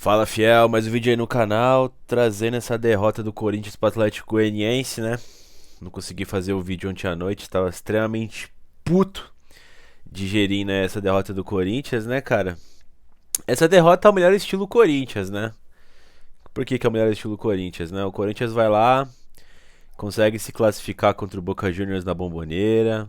Fala, fiel, mais um vídeo aí no canal, trazendo essa derrota do Corinthians pro Atlético Goianiense, né? Não consegui fazer o vídeo ontem à noite, tava extremamente puto digerindo essa derrota do Corinthians, né, cara? Essa derrota é o melhor estilo Corinthians, né? Por que é o melhor estilo Corinthians, né? O Corinthians vai lá, consegue se classificar contra o Boca Juniors na Bomboneira,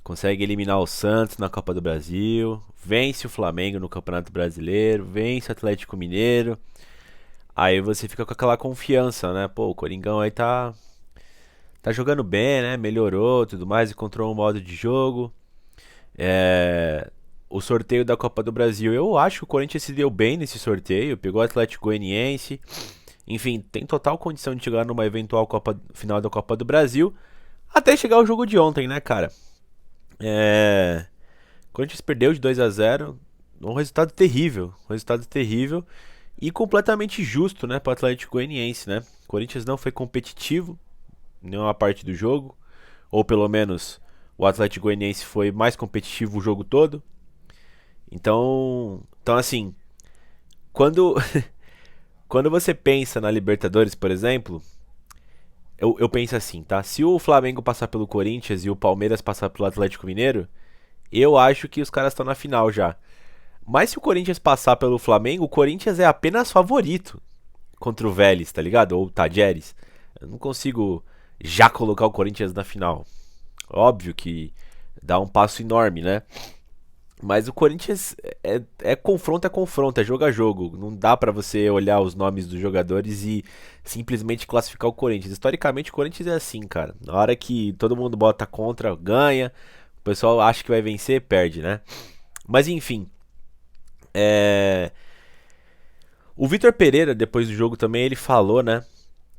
consegue eliminar o Santos na Copa do Brasil, vence o Flamengo no Campeonato Brasileiro, vence o Atlético Mineiro. Aí você fica com aquela confiança, né? Pô, o Coringão aí tá jogando bem, né? Melhorou, tudo mais, encontrou um modo de jogo. O sorteio da Copa do Brasil, eu acho que o Corinthians se deu bem nesse sorteio, pegou o Atlético Goianiense. Enfim, tem total condição de chegar numa eventual final da Copa do Brasil, até chegar o jogo de ontem, né, cara? O Corinthians perdeu de 2-0, um resultado terrível e completamente justo, né, para o Atlético Goianiense, né? O Corinthians não foi competitivo em nenhuma parte do jogo, ou pelo menos o Atlético Goianiense foi mais competitivo o jogo todo. Então assim, quando quando você pensa na Libertadores, por exemplo, eu penso assim, tá? Se o Flamengo passar pelo Corinthians e o Palmeiras passar pelo Atlético Mineiro, eu acho que os caras estão na final já. Mas se o Corinthians passar pelo Flamengo, o Corinthians é apenas favorito contra o Vélez, tá ligado? Ou o Tajeres. Eu não consigo já colocar o Corinthians na final. Óbvio que dá um passo enorme, né? Mas o Corinthians é confronto a confronto, é jogo a jogo. Não dá pra você olhar os nomes dos jogadores e simplesmente classificar o Corinthians. Historicamente, o Corinthians é assim, cara. Na hora que todo mundo bota contra, ganha. O pessoal acha que vai vencer, perde, né? Mas enfim, é... o Vitor Pereira, depois do jogo também, ele falou, né?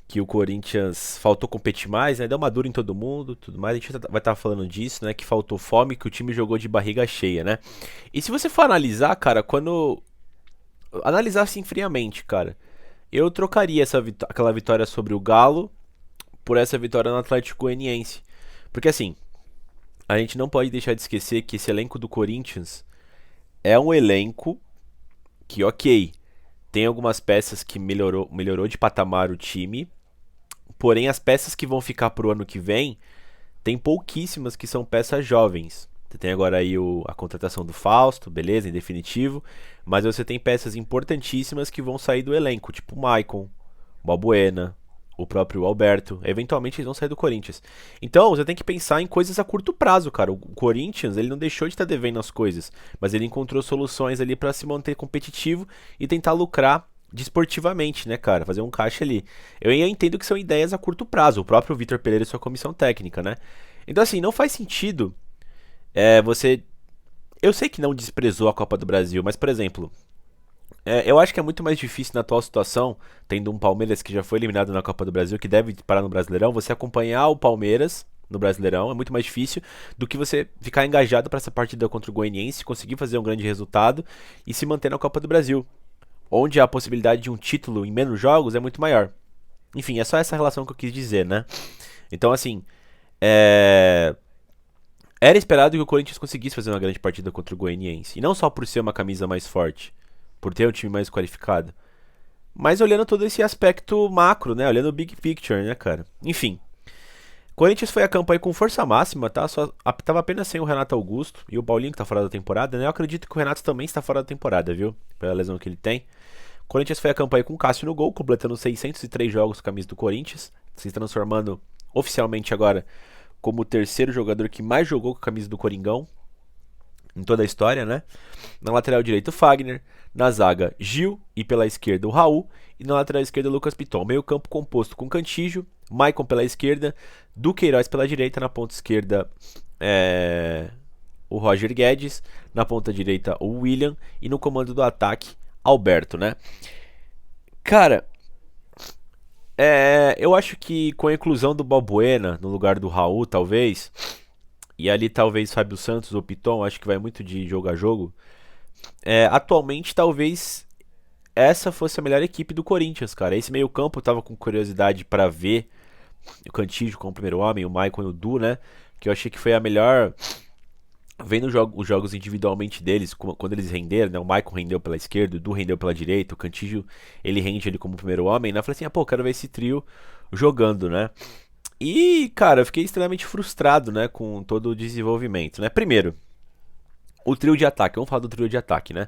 Que o Corinthians faltou competir mais, né? Deu uma dura em todo mundo, tudo mais. A gente vai estar falando disso, né? Que faltou fome, que o time jogou de barriga cheia, né? E se você for analisar, cara, quando analisar assim friamente, cara, eu trocaria aquela vitória sobre o Galo por essa vitória no Atlético Goianiense. Porque assim, a gente não pode deixar de esquecer que esse elenco do Corinthians é um elenco que, ok, tem algumas peças que melhorou de patamar o time. Porém, as peças que vão ficar pro ano que vem, tem pouquíssimas que são peças jovens. Você tem agora aí a contratação do Fausto, beleza, em definitivo. Mas você tem peças importantíssimas que vão sair do elenco, tipo o Maicon, o Balbuena, o próprio Alberto. Eventualmente eles vão sair do Corinthians. Então você tem que pensar em coisas a curto prazo, cara. O Corinthians ele não deixou de estar devendo as coisas, mas ele encontrou soluções ali para se manter competitivo e tentar lucrar desportivamente, né, cara? Fazer um caixa ali. Eu entendo que são ideias a curto prazo. O próprio Vitor Pereira e sua comissão técnica, né? Então assim, não faz sentido você. Eu sei que não desprezou a Copa do Brasil, mas por exemplo, eu acho que é muito mais difícil na atual situação, tendo um Palmeiras que já foi eliminado na Copa do Brasil, que deve parar no Brasileirão, você acompanhar o Palmeiras no Brasileirão é muito mais difícil do que você ficar engajado para essa partida contra o Goianiense, conseguir fazer um grande resultado e se manter na Copa do Brasil, onde a possibilidade de um título em menos jogos é muito maior. Enfim, é só essa relação que eu quis dizer, né? Então, assim, é... era esperado que o Corinthians conseguisse fazer uma grande partida contra o Goianiense, e não só por ser uma camisa mais forte, por ter um time mais qualificado, mas olhando todo esse aspecto macro, né? Olhando o big picture, né, cara? Enfim, Corinthians foi a campo aí com força máxima, tá? Só tava apenas sem o Renato Augusto e o Paulinho que tá fora da temporada, né? Eu acredito que o Renato também está fora da temporada, viu? Pela lesão que ele tem. Corinthians foi a campo aí com o Cássio no gol, completando 603 jogos com a camisa do Corinthians, se transformando oficialmente agora como o terceiro jogador que mais jogou com a camisa do Coringão em toda a história, né? Na lateral direita, o Fagner. Na zaga, Gil. E pela esquerda, o Raul. E na lateral esquerda, o Lucas Piton. Meio campo composto com Cantígio, Maicon pela esquerda, Duqueiroz pela direita. Na ponta esquerda, o Roger Guedes. Na ponta direita, o William. E no comando do ataque, Alberto, né? Cara, eu acho que com a inclusão do Balbuena no lugar do Raul, talvez, e ali talvez Fábio Santos ou Piton, acho que vai muito de jogo a jogo. Atualmente, talvez essa fosse a melhor equipe do Corinthians, cara. Esse meio-campo eu tava com curiosidade pra ver o Cantígio como primeiro homem, o Maicon e o Du, né? Que eu achei que foi a melhor vendo os jogos individualmente deles, quando eles renderam, né? O Maicon rendeu pela esquerda, o Du rendeu pela direita, o Cantígio ele rende ele como primeiro homem, né? Eu falei assim, pô, quero ver esse trio jogando, né? E, cara, eu fiquei extremamente frustrado, né, com todo o desenvolvimento, né? Primeiro, o trio de ataque, vamos falar do trio de ataque, né?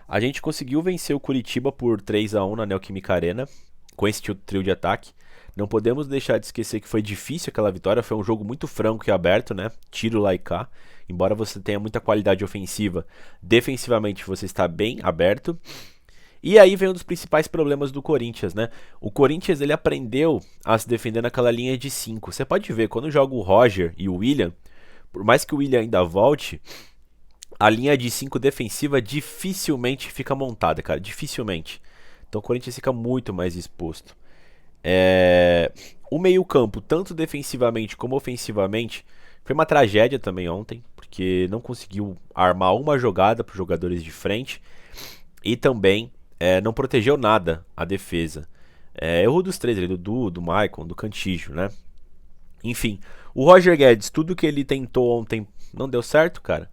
A gente conseguiu vencer o Curitiba por 3-1 na Neoquímica Arena, com esse trio de ataque. Não podemos deixar de esquecer que foi difícil aquela vitória, foi um jogo muito franco e aberto, né? Tiro lá e cá. Embora você tenha muita qualidade ofensiva, defensivamente você está bem aberto. E aí vem um dos principais problemas do Corinthians, né? O Corinthians ele aprendeu a se defender naquela linha de 5. Você pode ver, quando joga o Roger e o William, por mais que o William ainda volte, a linha de 5 defensiva dificilmente fica montada, cara. Dificilmente. Então o Corinthians fica muito mais exposto. O meio-campo, tanto defensivamente como ofensivamente, foi uma tragédia também ontem, porque não conseguiu armar uma jogada para os jogadores de frente e também não protegeu nada a defesa. Erro dos três, do Du, do Maicon, do Cantígio, né? Enfim, o Roger Guedes, tudo que ele tentou ontem não deu certo, cara.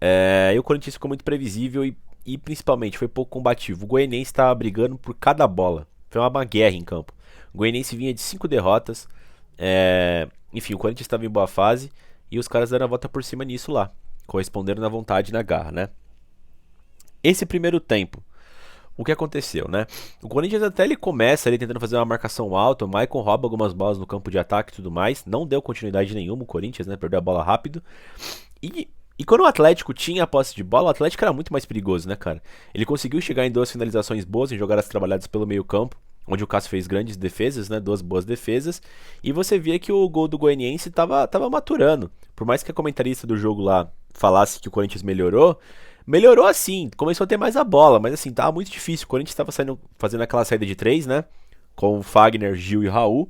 E o Corinthians ficou muito previsível e principalmente foi pouco combativo. O Goianiense estava brigando por cada bola. Foi uma guerra em campo. O Goianiense vinha de 5 derrotas. Enfim, o Corinthians estava em boa fase e os caras deram a volta por cima nisso lá. Corresponderam na vontade e na garra, né? Esse primeiro tempo, o que aconteceu, né? O Corinthians até ele começa ali tentando fazer uma marcação alta, o Maicon rouba algumas bolas no campo de ataque e tudo mais, não deu continuidade nenhuma o Corinthians, né? Perdeu a bola rápido. E quando o Atlético tinha a posse de bola, o Atlético era muito mais perigoso, né, cara? Ele conseguiu chegar em 2 finalizações boas, em jogadas trabalhadas pelo meio campo, onde o Cássio fez grandes defesas, né? 2 boas defesas. E você via que o gol do Goianiense tava maturando. Por mais que a comentarista do jogo lá falasse que o Corinthians melhorou assim, começou a ter mais a bola, mas assim, tava muito difícil. O Corinthians tava fazendo aquela saída de 3, né? Com o Fagner, Gil e Raul.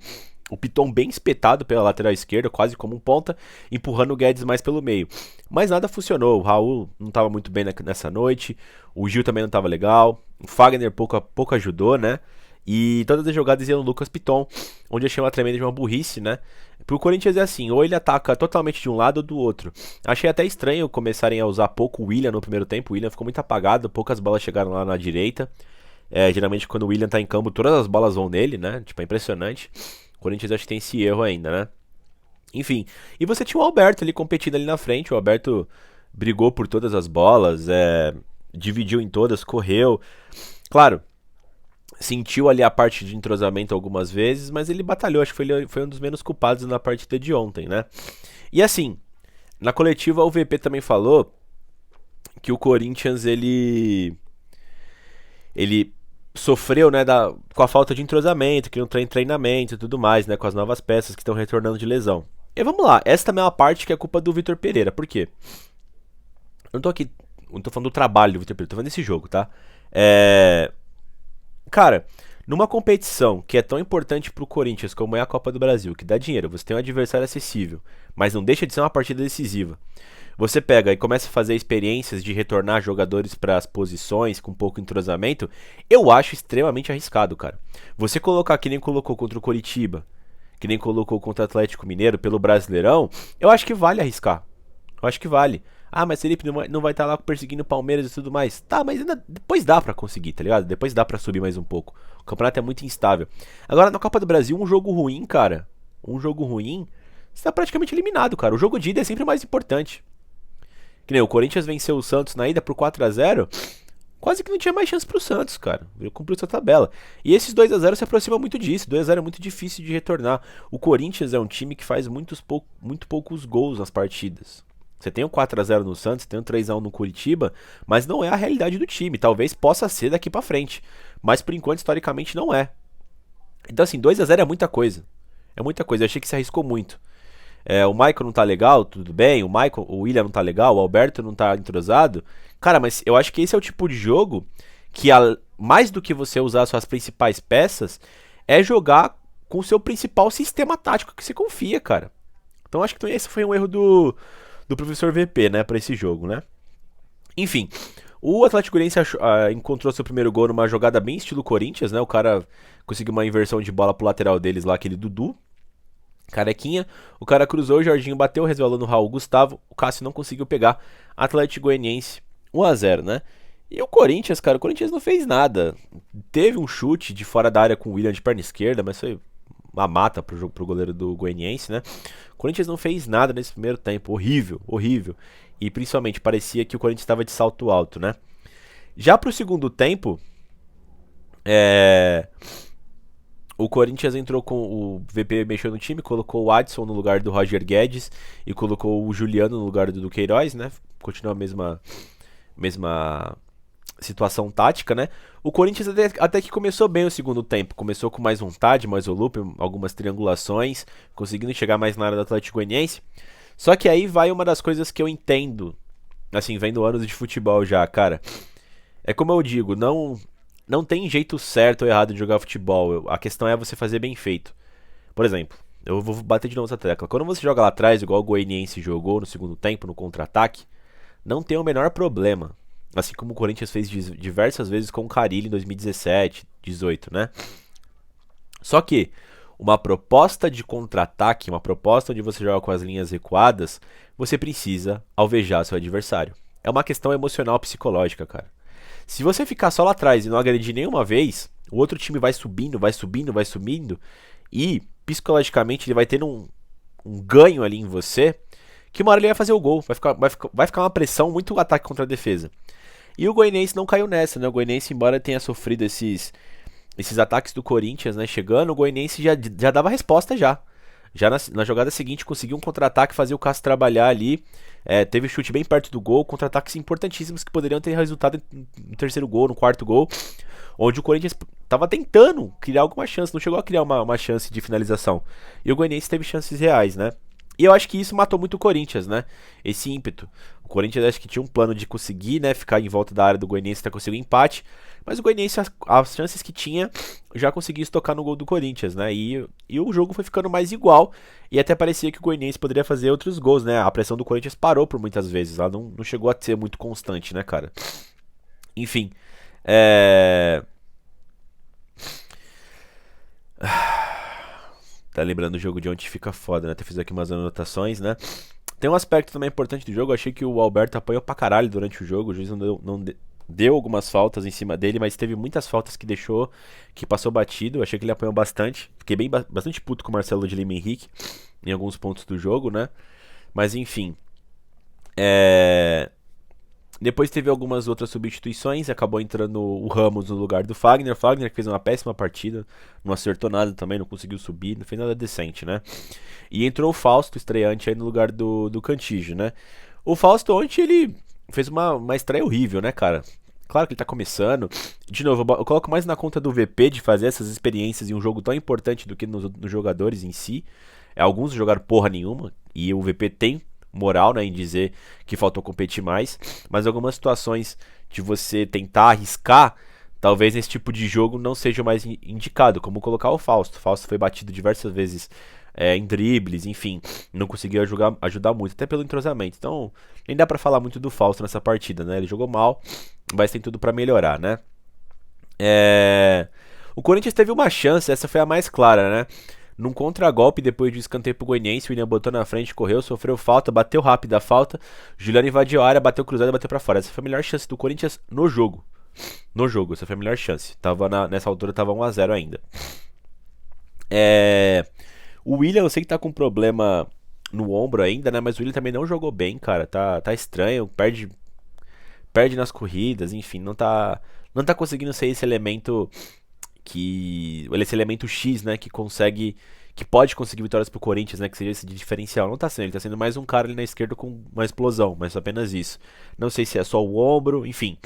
O Piton bem espetado pela lateral esquerda, quase como um ponta, empurrando o Guedes mais pelo meio. Mas nada funcionou. O Raul não estava muito bem nessa noite. O Gil também não estava legal. O Fagner pouco ajudou, né? E todas as jogadas iam no Lucas Piton, onde achei uma tremenda de uma burrice, né? Pro Corinthians é assim, ou ele ataca totalmente de um lado ou do outro. Achei até estranho começarem a usar pouco o William no primeiro tempo. O William ficou muito apagado, poucas bolas chegaram lá na direita. Geralmente quando o William tá em campo, todas as bolas vão nele, né? Tipo, é impressionante. O Corinthians acho que tem esse erro ainda, né? Enfim, e você tinha o Alberto ali competindo ali na frente. O Alberto brigou por todas as bolas, dividiu em todas, correu. Claro, sentiu ali a parte de entrosamento algumas vezes, mas ele batalhou. Acho que foi um dos menos culpados na partida de ontem, né? E assim, na coletiva o VP também falou que o Corinthians ele sofreu, né, com a falta de entrosamento, que não tem treinamento e tudo mais, né, com as novas peças que estão retornando de lesão. E vamos lá, essa também é uma parte que é culpa do Vitor Pereira. Por quê? Eu não tô falando do trabalho do Vitor Pereira, tô falando desse jogo, tá? Cara, numa competição que é tão importante pro Corinthians como é a Copa do Brasil, que dá dinheiro, você tem um adversário acessível, mas não deixa de ser uma partida decisiva. Você pega e começa a fazer experiências de retornar jogadores para as posições com pouco entrosamento, eu acho extremamente arriscado, cara. Você colocar que nem colocou contra o Coritiba, que nem colocou contra o Atlético Mineiro pelo Brasileirão, eu acho que vale arriscar. Eu acho que vale. Ah, mas Felipe não vai estar lá perseguindo o Palmeiras e tudo mais. Tá, mas ainda depois dá pra conseguir, tá ligado? Depois dá pra subir mais um pouco. O campeonato é muito instável. Agora, na Copa do Brasil, um jogo ruim, cara. Um jogo ruim, você tá praticamente eliminado, cara. O jogo de ida é sempre o mais importante. Que nem o Corinthians venceu o Santos na ida por 4-0. Quase que não tinha mais chance pro Santos, cara. Ele cumpriu sua tabela. E esses 2-0 se aproximam muito disso. 2-0 é muito difícil de retornar. O Corinthians é um time que faz muito poucos gols nas partidas. Você tem um 4-0 no Santos, tem um 3-1 no Curitiba, mas não é a realidade do time. Talvez possa ser daqui pra frente. Mas por enquanto, historicamente, não é. Então assim, 2-0 é muita coisa. É muita coisa. Eu achei que se arriscou muito. O Michael não tá legal, tudo bem. O William não tá legal, o Alberto não tá entrosado. Cara, mas eu acho que esse é o tipo de jogo que, mais do que você usar suas principais peças, é jogar com o seu principal sistema tático que você confia, cara. Então acho que esse foi um erro do professor VP, né, pra esse jogo, né? Enfim, o Atlético Goianiense encontrou seu primeiro gol numa jogada bem estilo Corinthians, né? O cara conseguiu uma inversão de bola pro lateral deles lá, aquele Dudu. Carequinha, o cara cruzou, o Jorginho bateu, resvalou no Raul Gustavo, o Cássio não conseguiu pegar. Atlético Goianiense 1-0, né? E o Corinthians, cara, o Corinthians não fez nada. Teve um chute de fora da área com o William de perna esquerda, mas foi uma mata pro goleiro do Goianiense, né? O Corinthians não fez nada nesse primeiro tempo, horrível, horrível. E principalmente parecia que o Corinthians estava de salto alto, né? Já pro segundo tempo, é... o Corinthians entrou com o VP, mexeu no time, colocou o Adson no lugar do Roger Guedes e colocou o Juliano no lugar do Queiroz, né? Continua a mesma situação tática, né? O Corinthians até que começou bem o segundo tempo. Começou com mais vontade, mais volume, algumas triangulações, conseguindo chegar mais na área do Atlético Goianiense. Só que aí vai uma das coisas que eu entendo, assim, vendo anos de futebol já, cara. É como eu digo, não tem jeito certo ou errado de jogar futebol. A questão é você fazer bem feito. Por exemplo, eu vou bater de novo essa tecla. Quando você joga lá atrás, igual o Goianiense jogou no segundo tempo, no contra-ataque, não tem o menor problema. Assim como o Corinthians fez diversas vezes com o Carille em 2017, 18, né? Só que uma proposta de contra-ataque, uma proposta onde você joga com as linhas recuadas, você precisa alvejar seu adversário. É uma questão emocional psicológica, cara. Se você ficar só lá atrás e não agredir nenhuma vez, o outro time vai subindo, vai subindo, vai subindo, e psicologicamente ele vai tendo um ganho ali em você, que uma hora ele vai fazer o gol. Vai ficar uma pressão muito ataque contra a defesa. E o Goianiense não caiu nessa, né? O Goianiense, embora tenha sofrido esses ataques do Corinthians, né? Chegando, o Goianiense já dava resposta já. Já na jogada seguinte conseguiu um contra-ataque, fazer o Cássio trabalhar ali. Teve chute bem perto do gol, contra-ataques importantíssimos que poderiam ter resultado no terceiro gol, no quarto gol. Onde o Corinthians estava tentando criar alguma chance, não chegou a criar uma chance de finalização. E o Goianiense teve chances reais, né? E eu acho que isso matou muito o Corinthians, né? Esse ímpeto. O Corinthians acho que tinha um plano de conseguir, né? Ficar em volta da área do Goianiense para conseguir um empate. Mas o Goianiense, as chances que tinha, já conseguia estocar no gol do Corinthians, né? E o jogo foi ficando mais igual. E até parecia que o Goianiense poderia fazer outros gols, né? A pressão do Corinthians parou por muitas vezes. Ela não chegou a ser muito constante, né, cara? Enfim. É... Tá lembrando o jogo de ontem fica foda, né? Até fiz aqui umas anotações, né? Tem um aspecto também importante do jogo. Eu achei que o Alberto apanhou pra caralho durante o jogo. O juiz não deu algumas faltas em cima dele, mas teve muitas faltas que deixou, que passou batido. Eu achei que ele apanhou bastante. Fiquei bastante puto com o Marcelo de Lima Henrique em alguns pontos do jogo, né? Mas enfim. Depois teve algumas outras substituições, acabou entrando o Ramos no lugar do Fagner. O Fagner que fez uma péssima partida, não acertou nada também, não conseguiu subir, não fez nada decente, né? E entrou o Fausto, estreante aí no lugar do Cantígio, né? O Fausto ontem ele fez uma estreia horrível, né, cara? Claro que ele tá começando. De novo, eu coloco mais na conta do VP de fazer essas experiências em um jogo tão importante do que nos jogadores em si. Alguns jogaram porra nenhuma, e o VP tem moral, né, em dizer que faltou competir mais, mas algumas situações de você tentar arriscar, talvez nesse tipo de jogo não seja mais indicado, como colocar o Fausto. O Fausto foi batido diversas vezes em dribles, enfim, não conseguiu ajudar muito, até pelo entrosamento. Então, nem dá pra falar muito do Fausto nessa partida, né? Ele jogou mal, mas tem tudo pra melhorar, né? O Corinthians teve uma chance, essa foi a mais clara, né? Num contragolpe, depois de escanteio pro Goianiense, o William botou na frente, correu, sofreu falta, bateu rápido a falta. Juliano invadiu a área, bateu cruzado e bateu pra fora. Essa foi a melhor chance do Corinthians no jogo. No jogo, essa foi a melhor chance. Nessa altura tava 1-0 ainda. O William, eu sei que tá com problema no ombro ainda, né? Mas o William também não jogou bem, cara. Tá estranho, perde nas corridas, enfim, não tá conseguindo ser esse elemento esse elemento X, né, que pode conseguir vitórias pro Corinthians, né, que seja esse de diferencial. Não tá sendo, ele tá sendo mais um cara ali na esquerda com uma explosão, mas apenas isso. Não sei se é só o ombro, enfim.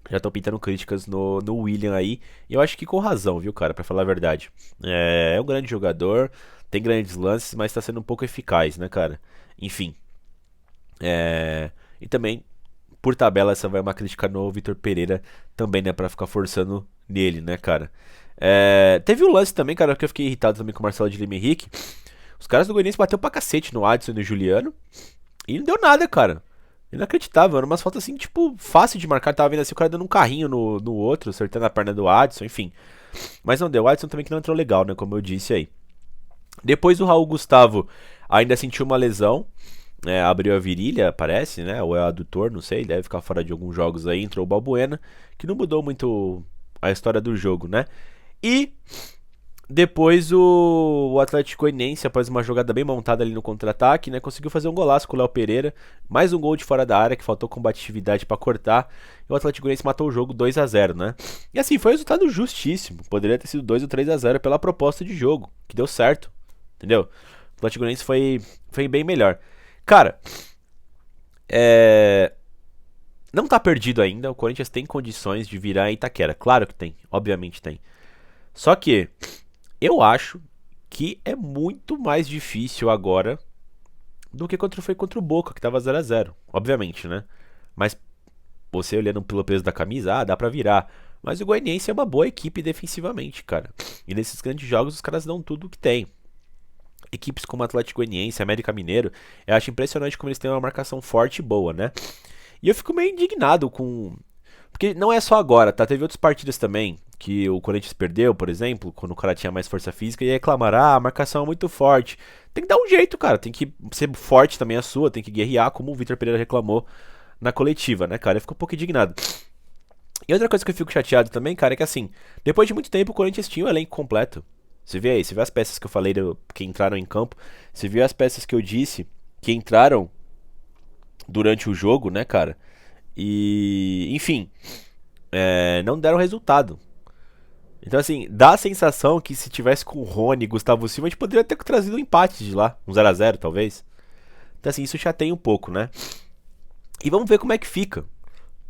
Já estão pintando críticas no William aí, e eu acho que com razão, viu, cara, pra falar a verdade. É um grande jogador, tem grandes lances, mas tá sendo um pouco eficaz, né, cara. Enfim. E também, por tabela, essa vai uma crítica no Vitor Pereira também, né, pra ficar forçando nele, né, cara. Teve um lance também, cara, que eu fiquei irritado também com o Marcelo de Lima Henrique. Os caras do Goianiense bateu pra cacete no Adson e no Juliano e não deu nada, cara. Inacreditável, eram umas faltas assim, tipo, fácil de marcar. Tava vendo assim, o cara dando um carrinho no outro, acertando a perna do Adson, enfim. Mas não deu, o Adson também que não entrou legal, né, como eu disse aí. Depois o Raul Gustavo ainda sentiu uma lesão, abriu a virilha, parece, né? Ou é adutor, não sei, deve ficar fora de alguns jogos aí. Entrou o Balbuena, que não mudou muito a história do jogo, né? E depois o Atlético Goianiense, após uma jogada bem montada ali no contra-ataque, né, conseguiu fazer um golaço com o Léo Pereira, mais um gol de fora da área que faltou combatividade para cortar, e o Atlético Goianiense matou o jogo 2-0, né? E assim, foi um resultado justíssimo. Poderia ter sido 2 ou 3-0 pela proposta de jogo, que deu certo, entendeu? O Atlético Goianiense foi bem melhor. Cara, não tá perdido ainda, o Corinthians tem condições de virar em Itaquera, claro que tem, obviamente tem. Só que eu acho que é muito mais difícil agora do que foi contra o Boca, que tava 0-0, obviamente, né? Mas você olhando pelo peso da camisa, dá pra virar. Mas o Goianiense é uma boa equipe defensivamente, cara. E nesses grandes jogos os caras dão tudo o que tem. Equipes como Atlético Goianiense, América Mineiro, eu acho impressionante como eles têm uma marcação forte e boa, né? E eu fico meio indignado com. Porque não é só agora, tá? Teve outras partidas também que o Corinthians perdeu, por exemplo, quando o cara tinha mais força física e ia reclamar: a marcação é muito forte. Tem que dar um jeito, cara. Tem que ser forte também a sua, tem que guerrear, como o Vitor Pereira reclamou na coletiva, né, cara? Eu fico um pouco indignado. E outra coisa que eu fico chateado também, cara, é que assim, depois de muito tempo o Corinthians tinha o elenco completo. Você vê aí, você vê as peças que eu falei que entraram em campo, você vê as peças que eu disse que entraram durante o jogo, né, cara? E, enfim, não deram resultado. Então, assim, dá a sensação que se tivesse com o Rony e Gustavo Silva, a gente poderia ter trazido um empate de lá, um 0-0 talvez. Então, assim, isso chateia um pouco, né? E vamos ver como é que fica,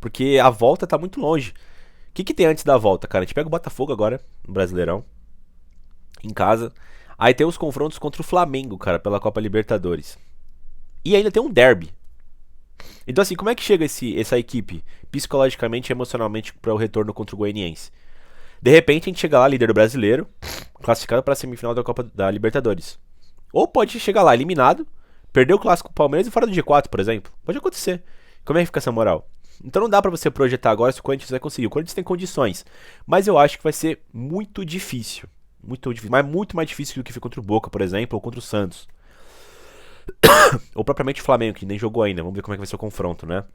porque a volta tá muito longe. O que tem antes da volta, cara? A gente pega o Botafogo agora, no Brasileirão, em casa. Aí tem os confrontos contra o Flamengo, cara, pela Copa Libertadores. E ainda tem um derby. Então, assim, como é que chega essa equipe psicologicamente e emocionalmente para o retorno contra o Goianiense? De repente a gente chega lá, líder do brasileiro, classificado para a semifinal da Copa da Libertadores. Ou pode chegar lá eliminado, perder o clássico Palmeiras e fora do G4, por exemplo. Pode acontecer. Como é que fica essa moral? Então não dá pra você projetar agora se o Corinthians vai conseguir. O Corinthians tem condições, mas eu acho que vai ser muito difícil. Muito difícil, mas muito mais difícil do que foi contra o Boca, por exemplo, ou contra o Santos. Ou propriamente o Flamengo, que nem jogou ainda. Vamos ver como é que vai ser o confronto, né?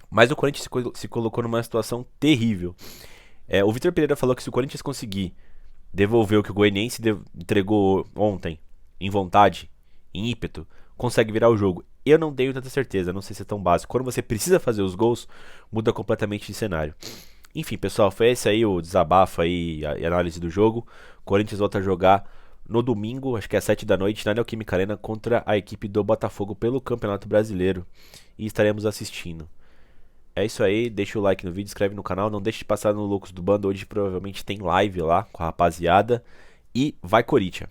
Mas o Corinthians se colocou numa situação terrível. O Vitor Pereira falou que se o Corinthians conseguir devolver o que o Goianiense entregou ontem, em vontade, em ímpeto, consegue virar o jogo. Eu não tenho tanta certeza, não sei se é tão básico. Quando você precisa fazer os gols, muda completamente de cenário. Enfim, pessoal, foi esse aí o desabafo aí e análise do jogo. O Corinthians volta a jogar no domingo, acho que é às 7 da noite, na Neoquímica Arena contra a equipe do Botafogo pelo Campeonato Brasileiro. E estaremos assistindo. É isso aí, deixa o like no vídeo, inscreve no canal, não deixe de passar no Loucos do Bando, hoje provavelmente tem live lá com a rapaziada. E vai Corinthians!